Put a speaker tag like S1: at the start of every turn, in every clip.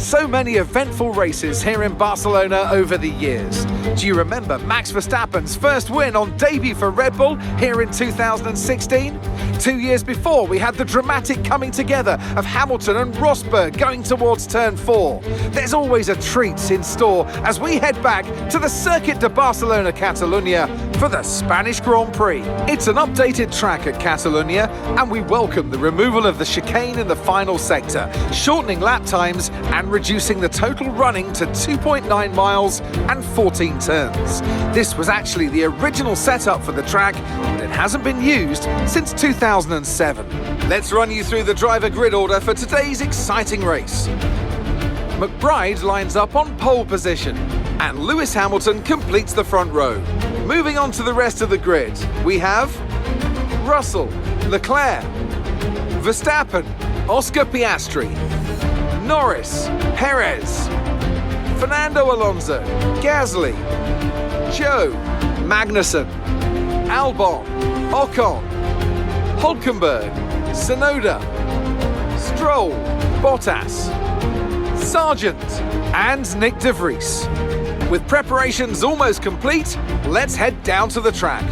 S1: so many eventful races here in Barcelona over the years. Do you remember Max Verstappen's first win on debut for Red Bull here in 2016? 2 years before, we had the dramatic coming together of Hamilton and Rosberg going towards turn 4. There's always a treat in store as we head back to the Circuit de Barcelona Catalunya for the Spanish Grand Prix. It's an updated track at Catalunya, and we welcome the removal of the chicane in the final sector, shortening lap times and reducing the total running to 2.9 miles and 14 turns. This was actually the original setup for the track, but it hasn't been used since 2007. Let's run you through the driver grid order for today's exciting race. McBride lines up on pole position, and Lewis Hamilton completes the front row. Moving on to the rest of the grid, we have Russell, Leclerc, Verstappen, Oscar Piastri, Norris, Perez, Fernando Alonso, Gasly, Joe, Magnussen, Albon, Ocon, Hulkenberg, Tsunoda, Stroll, Bottas, Sargent and Nick de Vries. With preparations almost complete, let's head down to the track.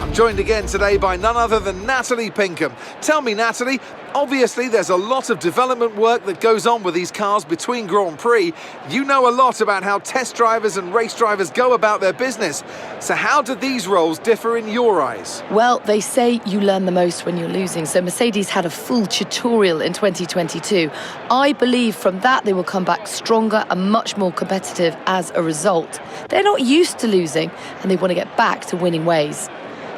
S1: I'm joined again today by none other than Natalie Pinkham. Tell me, Natalie, obviously there's a lot of development work that goes on with these cars between Grand Prix. You know a lot about how test drivers and race drivers go about their business. So how do these roles differ in your eyes?
S2: Well, they say you learn the most when you're losing. So Mercedes had a full tutorial in 2022. I believe from that they will come back stronger and much more competitive as a result. They're not used to losing and they want to get back to winning ways.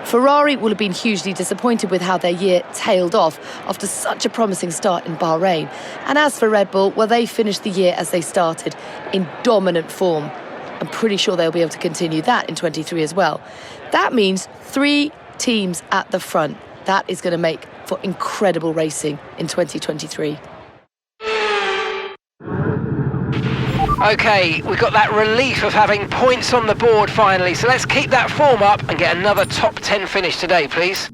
S2: Ferrari will have been hugely disappointed with how their year tailed off after such a promising start in Bahrain. And as for Red Bull, well, they finished the year as they started, in dominant form. I'm pretty sure they'll be able to continue that in 23 as well. That means 3 teams at the front. That is going to make for incredible racing in 2023.
S3: Okay, we've got that relief of having points on the board finally, so let's keep that form up and get another top 10 finish today, please.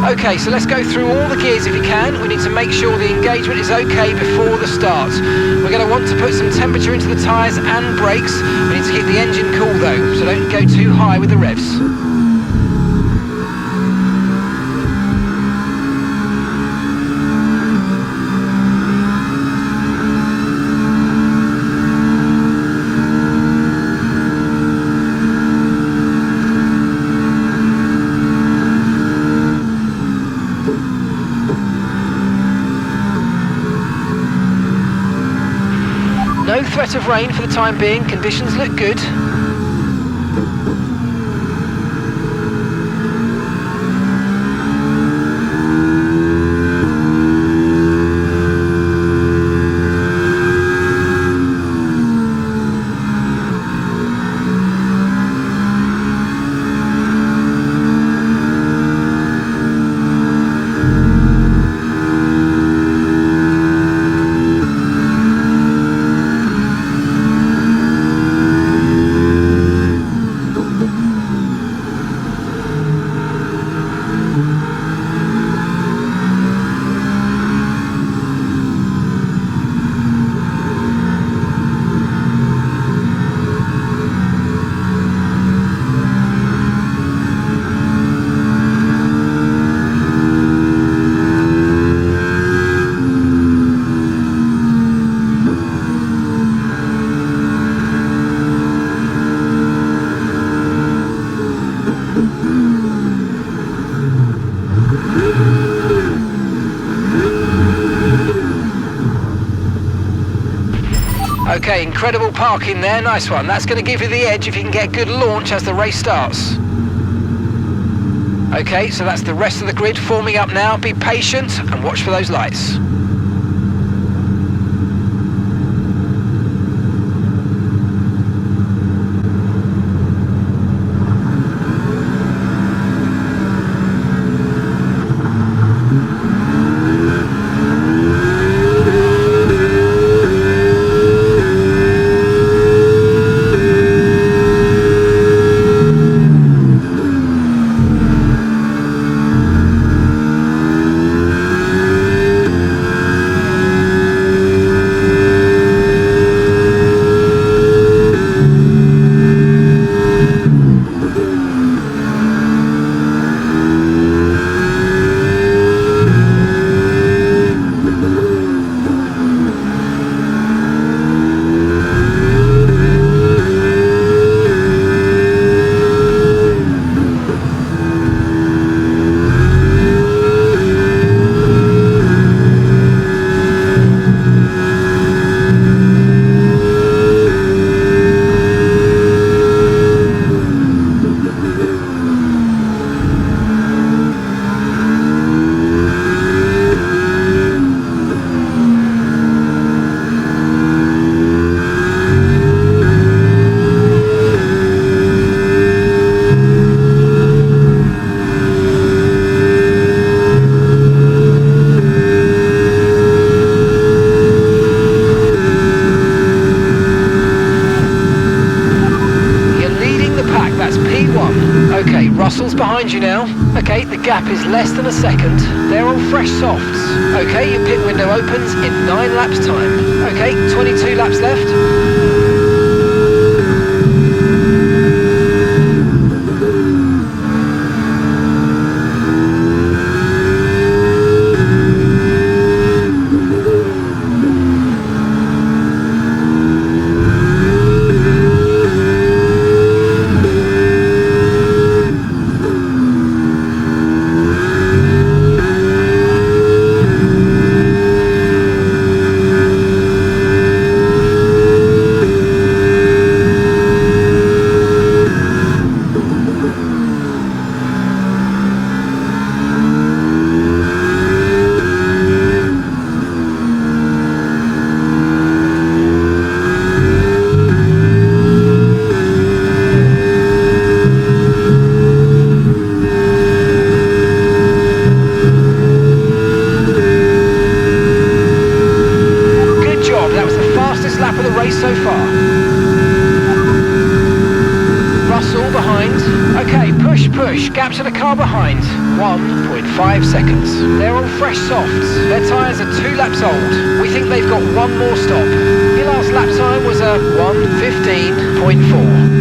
S3: Okay, so let's go through all the gears if you can. We need to make sure the engagement is okay before the start. We're going to want to put some temperature into the tyres and brakes. We need to keep the engine cool though, so don't go too high with the revs. No threat of rain for the time being, conditions look good. Okay, incredible parking there, nice one. That's going to give you the edge if you can get good launch as the race starts. Okay, so that's the rest of the grid forming up now. Be patient and watch for those lights. gap is less than a second. They're on fresh softs. Okay, your pit window opens in 9 laps time. Okay, 22 laps left. So far. Russell behind. Okay, push. Gap to the car behind. 1.5 seconds. They're on fresh softs. Their tyres are 2 laps old. We think they've got one more stop. Your last lap time was a 1:15.4.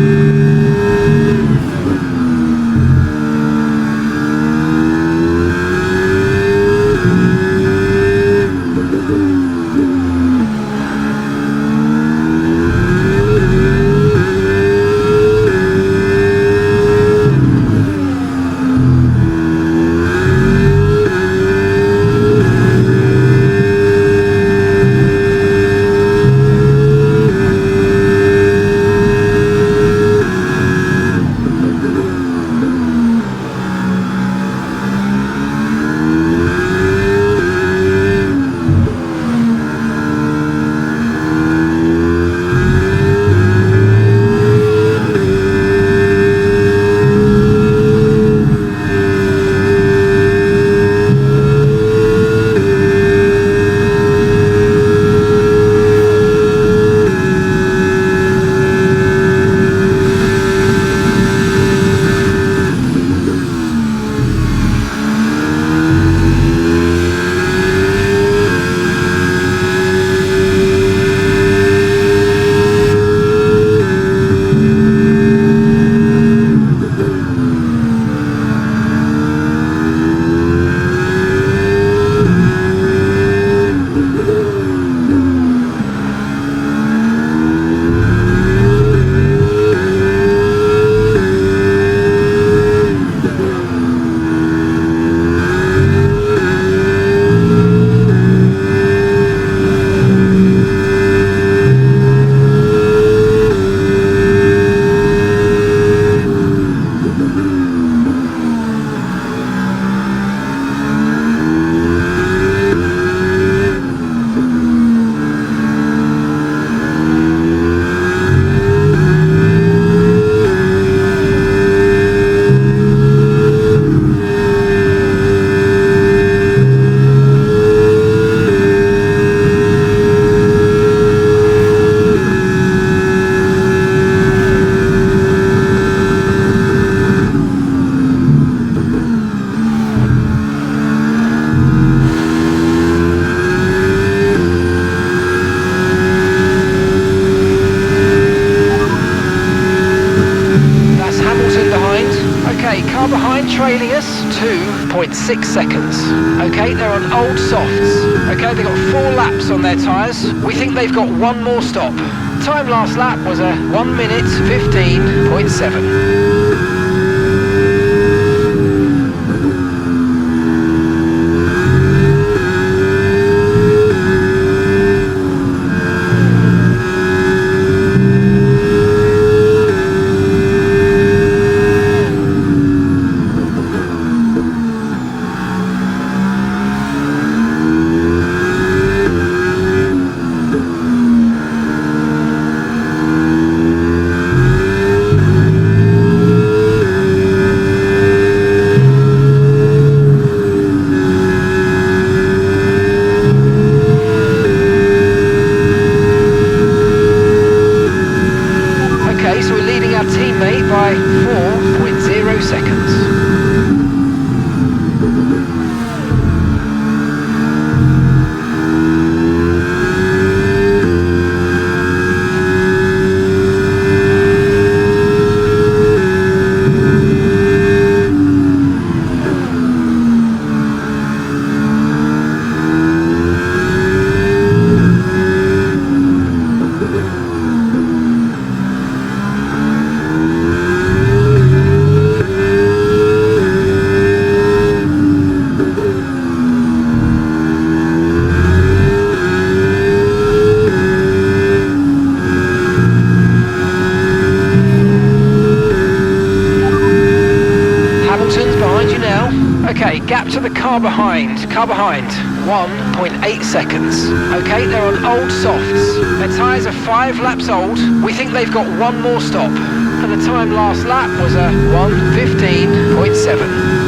S3: Car behind trailing us 2.6 seconds. Okay, they're on old softs. Okay, they've got 4 laps on their tyres. We think they've got one more stop. Time last lap was a 1:15.7. car behind, 1.8 seconds. Okay, they're on old softs. Their tyres are 5 laps old. We think they've got one more stop. And the time last lap was a 1:15.7.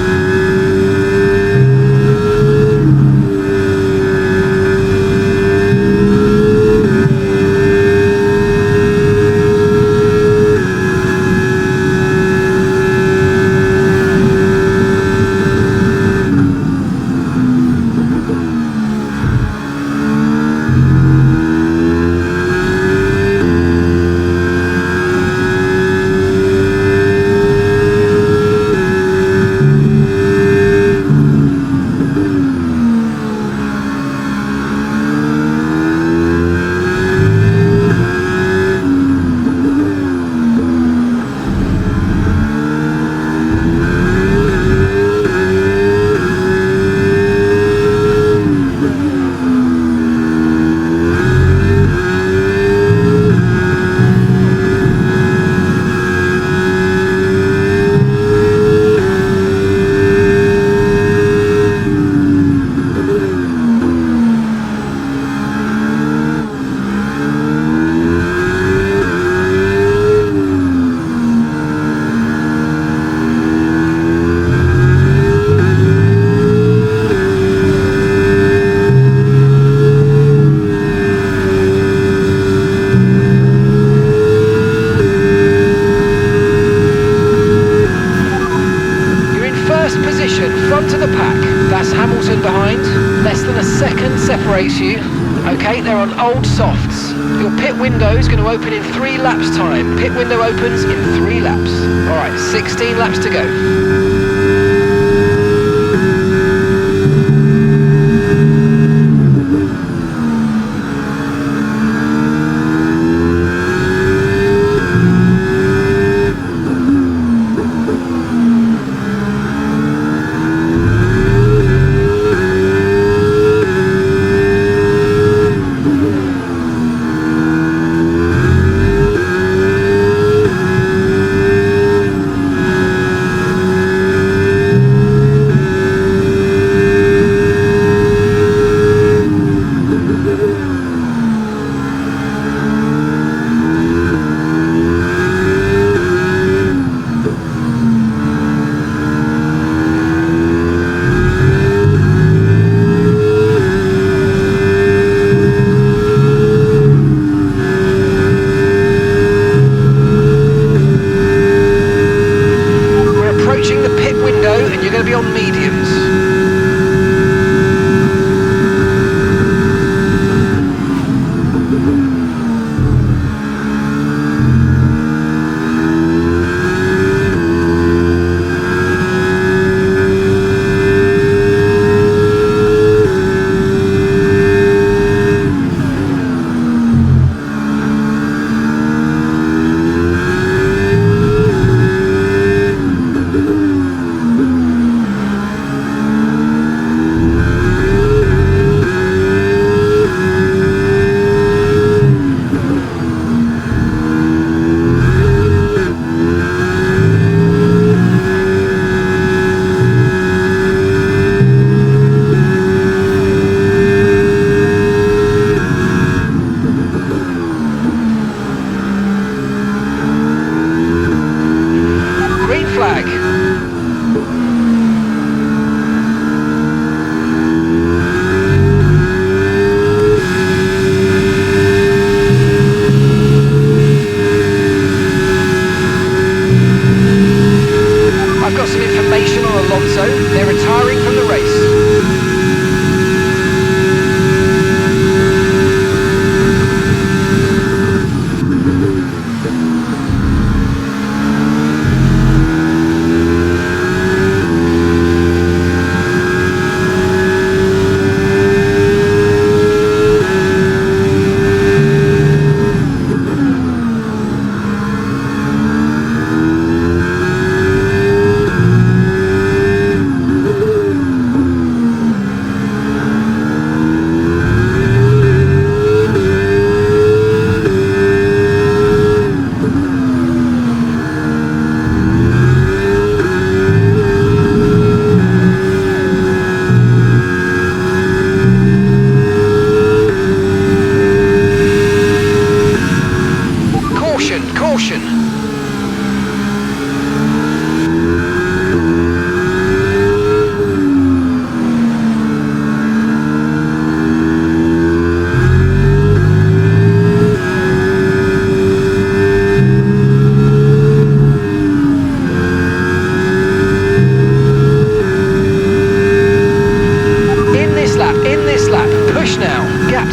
S3: Separates you. Okay, they're on old softs. Your pit window is going to open in 3 laps time. Pit window opens in 3 laps. All right, 16 laps to go.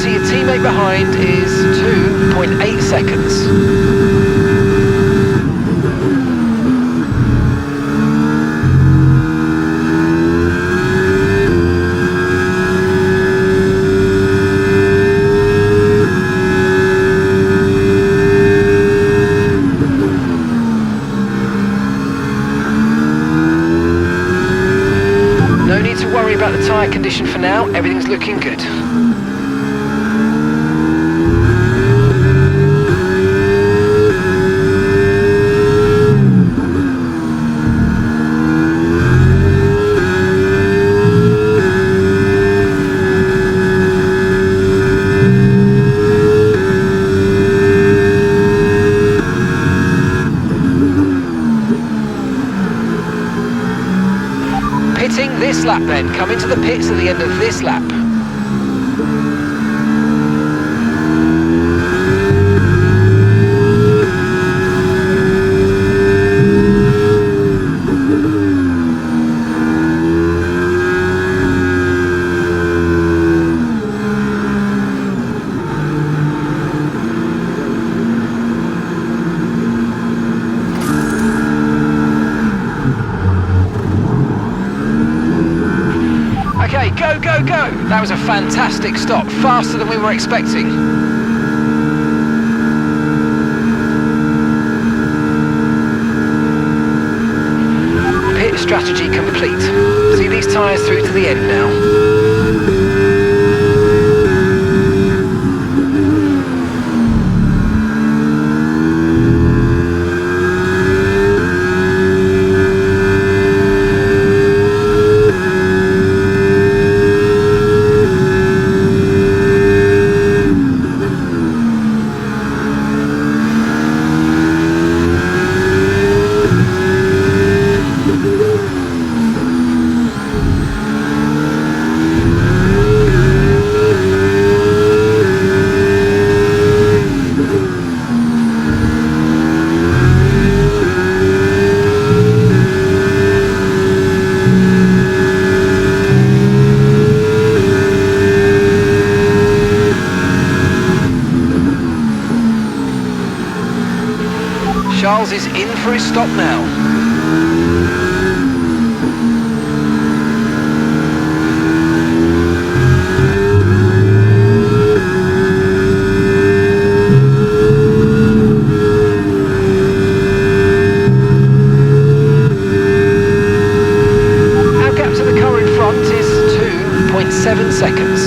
S3: to your teammate behind is 2.8 seconds. No need to worry about the tyre condition for now, everything's looking good. Pitting this lap then, come into the pits at the end of this lap. Okay, go, go, go! That was a fantastic stop, faster than we were expecting. Pit strategy complete. See these tyres through to the end now. Charles is in for his stop now. Our gap to the car in front is 2.7 seconds.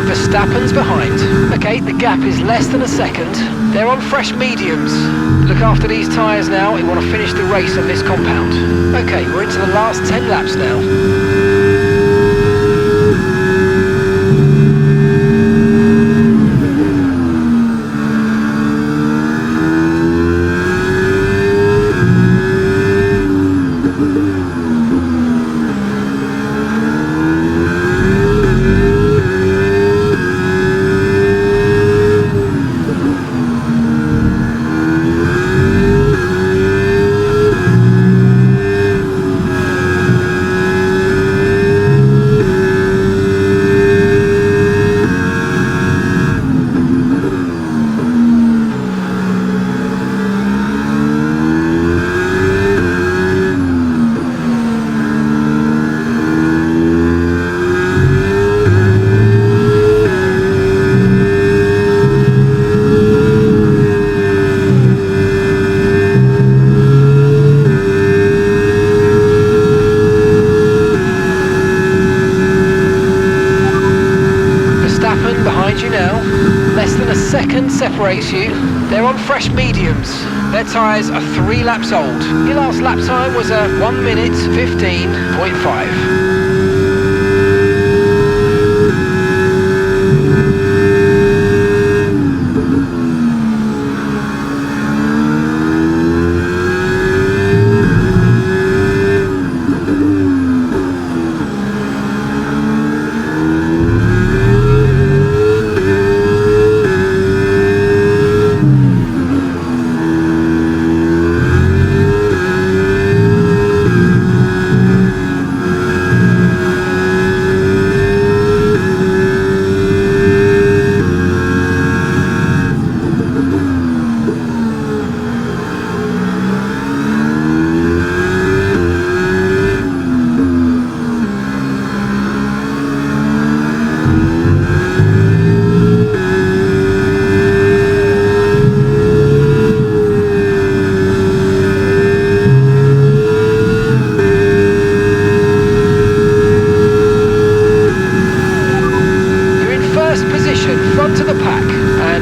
S3: Verstappen's behind. Okay, the gap is less than a second. They're on fresh mediums. Look after these tyres now. We want to finish the race on this compound. Okay, we're into the last 10 laps now. second separates you. They're on fresh mediums. Their tyres are 3 laps old. Your last lap time was a 1 minute 15.5.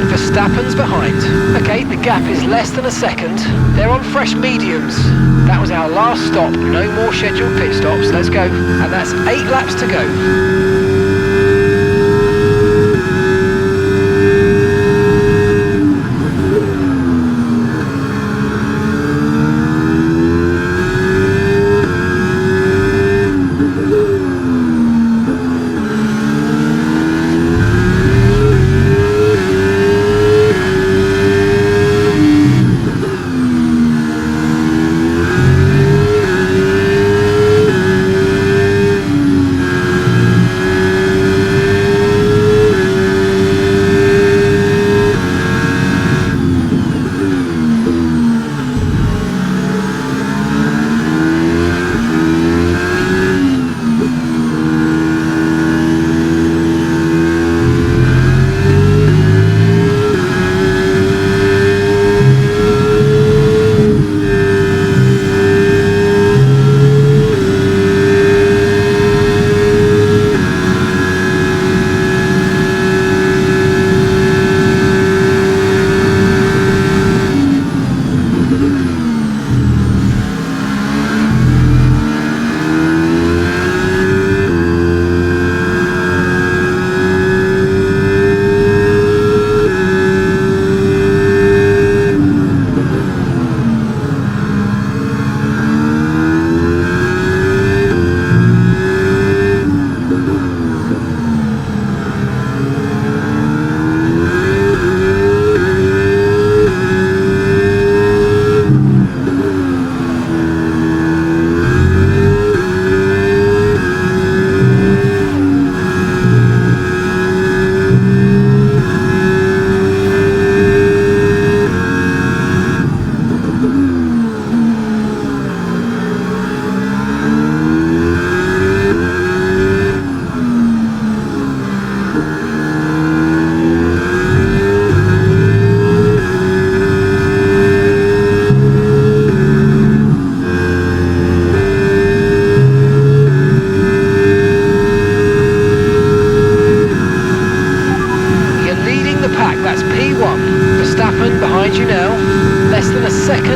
S3: Verstappen's behind. Okay, the gap is less than a second. They're on fresh mediums. That was our last stop. No more scheduled pit stops. Let's go. And that's 8 laps to go.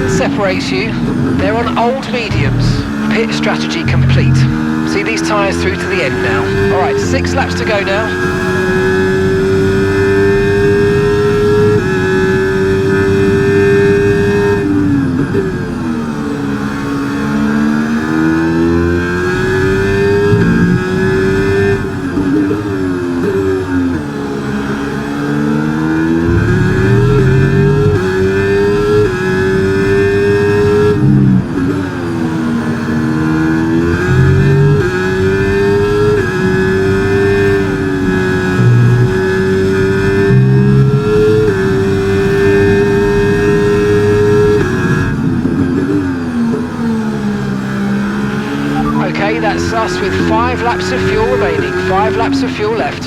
S3: Separates you. They're on old mediums. Pit strategy complete. See these tyres through to the end now. Alright, 6 laps to go now. That's us with 5 laps of fuel remaining, 5 laps of fuel left.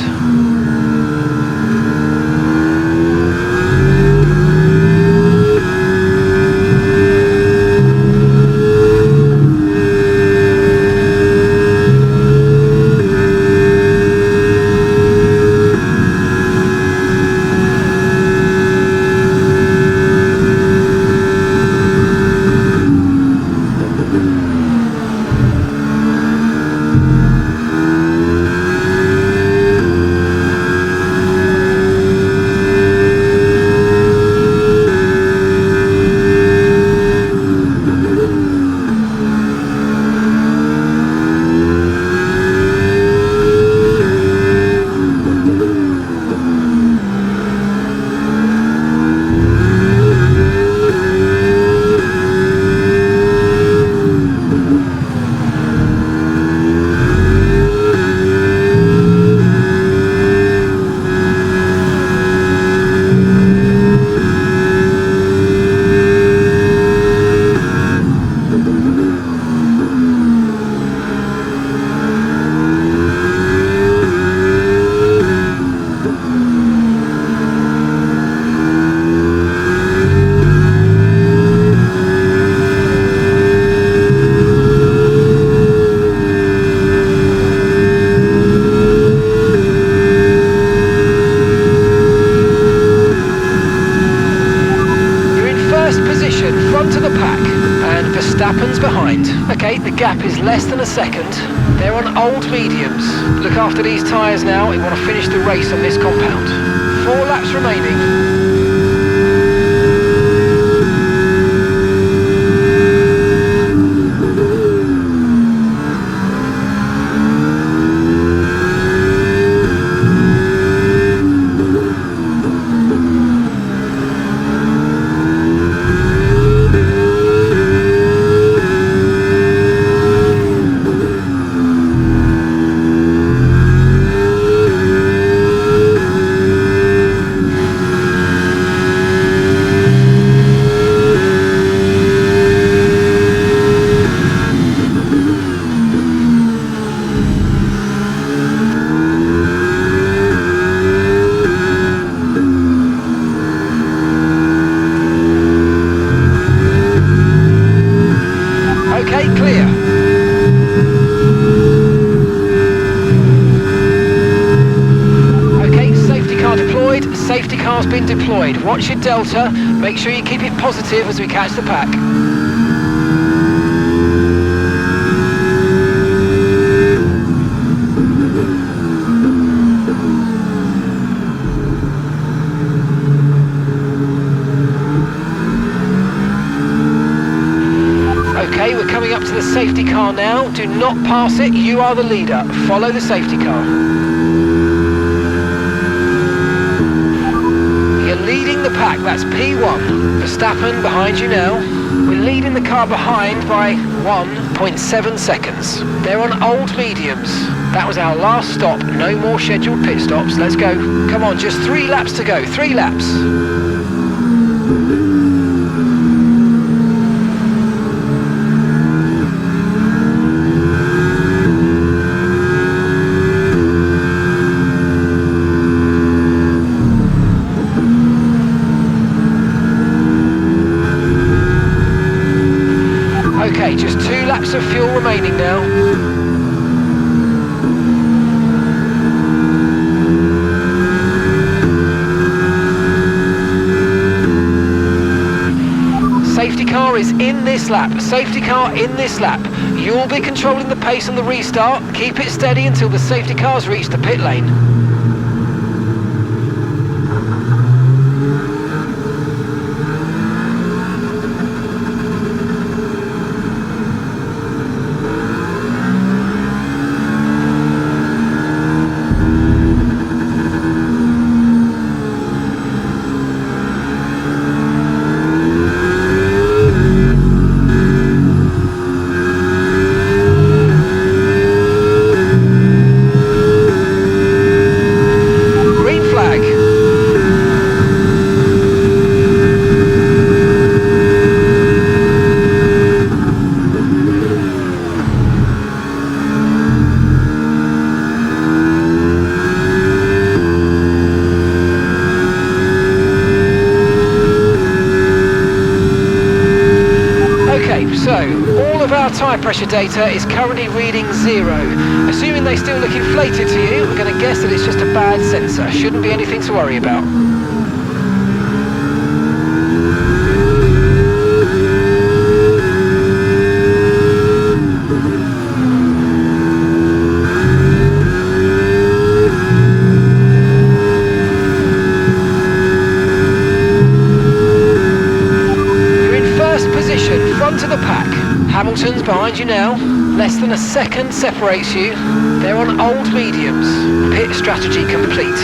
S3: gap is less than a second. They're on old mediums. Look after these tyres now. We want to finish the race on this compound. 4 laps remaining. Safety car's been deployed. Watch your delta. Make sure you keep it positive as we catch the pack. Okay, we're coming up to the safety car now. Do not pass it. You are the leader. Follow the safety car. Leading the pack, that's P1. Verstappen behind you now. We're leading the car behind by 1.7 seconds. They're on old mediums. That was our last stop. No more scheduled pit stops. Let's go. Come on, just 3 laps to go. 3 laps. Okay, just 2 laps of fuel remaining now. Safety car is in this lap. Safety car in this lap. You'll be controlling the pace on the restart. Keep it steady until the safety cars reach the pit lane. So, all of our tyre pressure data is currently reading 0. Assuming they still look inflated to you, we're going to guess that it's just a bad sensor. Shouldn't be anything to worry about. Front of the pack. Hamilton's behind you now. Less than a second separates you. They're on old mediums. Pit strategy complete.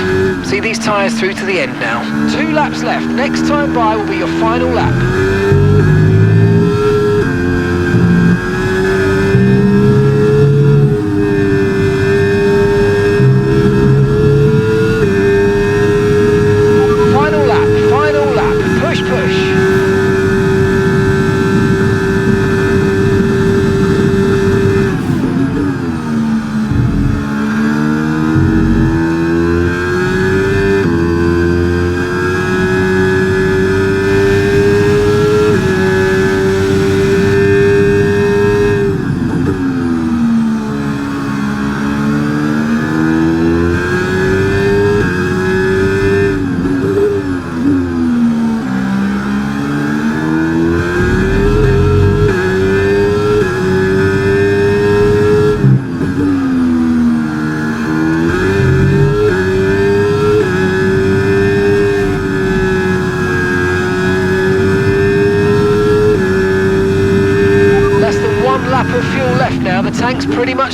S3: See these tyres through to the end now. 2 laps left. Next time by will be your final lap. Final lap. Push, push.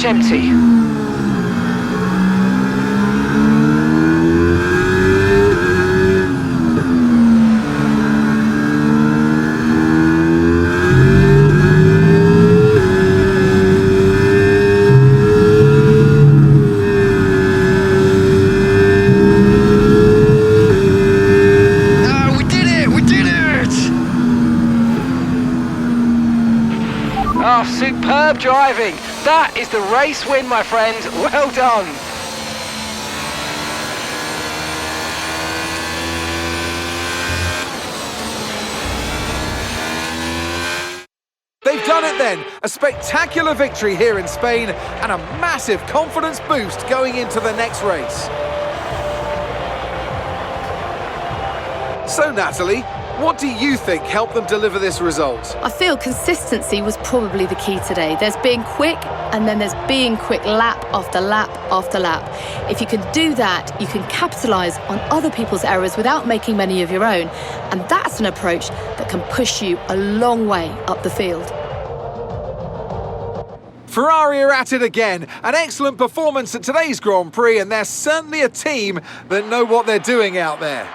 S3: empty. Oh, superb driving. That is the race win, my friend. Well done.
S1: They've done it then. A spectacular victory here in Spain and a massive confidence boost going into the next race. So, Natalie, what do you think helped them deliver this result?
S2: I feel consistency was probably the key today. There's being quick, and then there's being quick lap after lap after lap. If you can do that, you can capitalise on other people's errors without making many of your own. And that's an approach that can push you a long way up the field.
S1: Ferrari are at it again. An excellent performance at today's Grand Prix, and they're certainly a team that know what they're doing out there.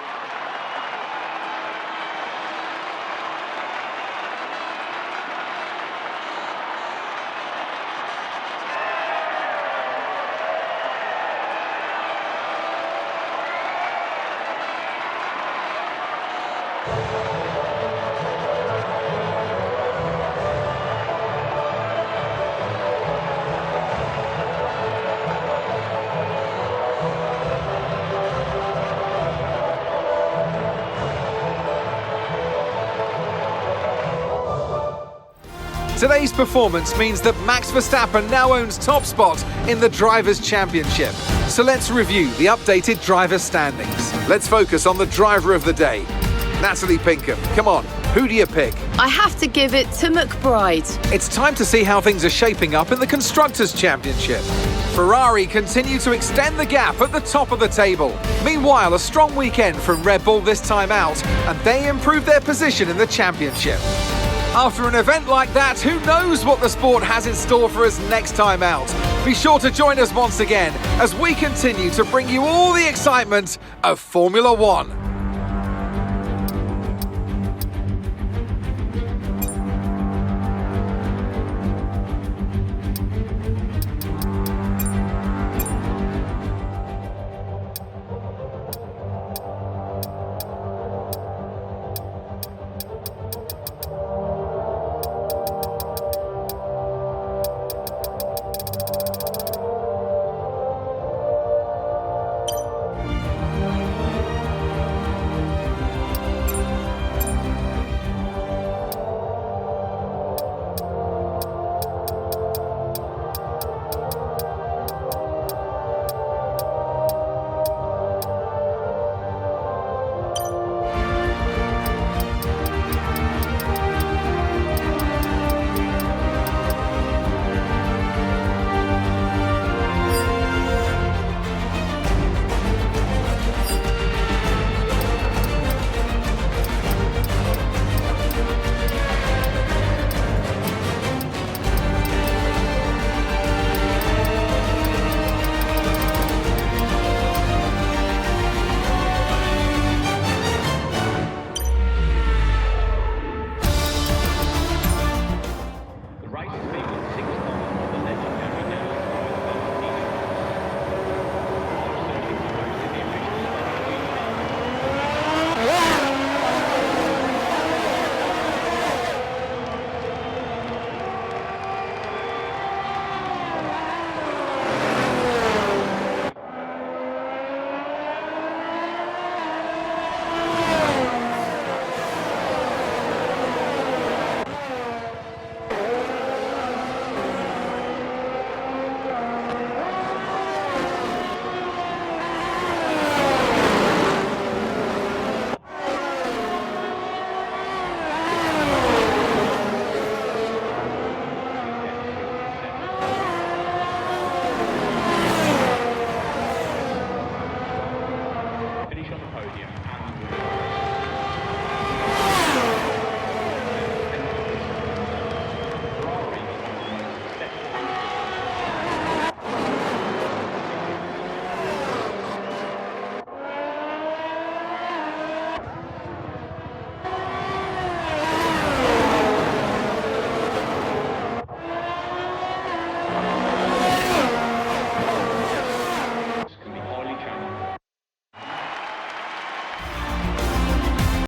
S1: Today's performance means that Max Verstappen now owns top spot in the Drivers' Championship. So let's review the updated driver standings. Let's focus on the driver of the day. Natalie Pinkham, come on, who do you pick?
S2: I have to give it to McBride.
S1: It's time to see how things are shaping up in the Constructors' Championship. Ferrari continue to extend the gap at the top of the table. Meanwhile, a strong weekend from Red Bull this time out, and they improve their position in the championship. After an event like that, who knows what the sport has in store for us next time out? Be sure to join us once again as we continue to bring you all the excitement of Formula One.